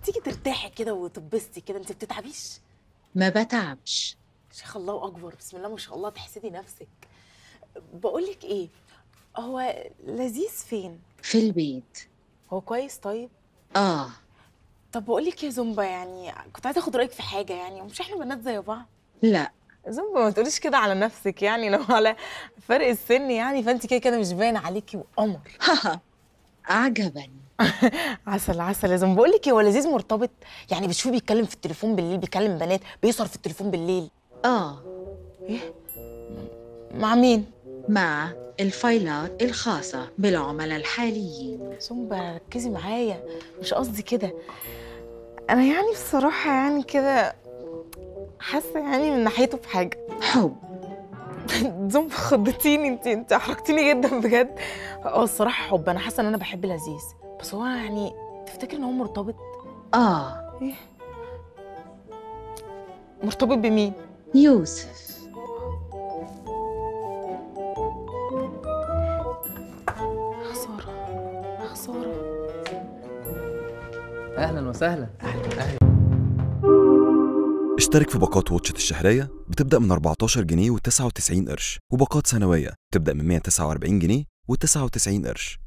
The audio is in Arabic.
تيجي ترتاحي كده وتبسطي كده، انت بتتعبيش؟ ما بتعبش. شيخ الله اكبر، بسم الله ما شاء الله، تحسدي نفسك. بقولك ايه، هو لذيذ فين؟ في البيت. هو كويس طيب؟ آه. طب بقولك يا زومبا، يعني كنت عايزه اخد رايك في حاجه، يعني مش احنا بنات زي بعض؟ لا. زومبا ما تقوليش كده على نفسك، يعني لو على فرق السن يعني فانت كده كده مش باين عليكي وقمر. هاها. عجبني. عسل عسل يا زومبا. بقولك ايه، هو لذيذ مرتبط؟ يعني بتشوفيه بيتكلم في التليفون بالليل، بيكلم بنات، بيسهر في التليفون بالليل؟ آه. ايه؟ مع مين؟ مع الفايلات الخاصة بالعملاء الحاليين. زومبا ركزي معايا، مش قصدي كده. انا يعني بصراحه يعني كده حاسه يعني من ناحيته بحاجه. حب. زومبا خضتيني، انت احرجتيني جدا بجد. الصراحه حب، انا حاسه ان انا بحب لذيذ، بس هو يعني تفتكر ان هو مرتبط؟ آه. ايه؟ مرتبط بمين؟ يوسف. خساره خساره. اهلا وسهلا. اشترك في باقات واتشت الشهرية بتبدأ من 14 جنيه و99 قرش، وباقات سنوية بتبدأ من 149 جنيه و99 قرش.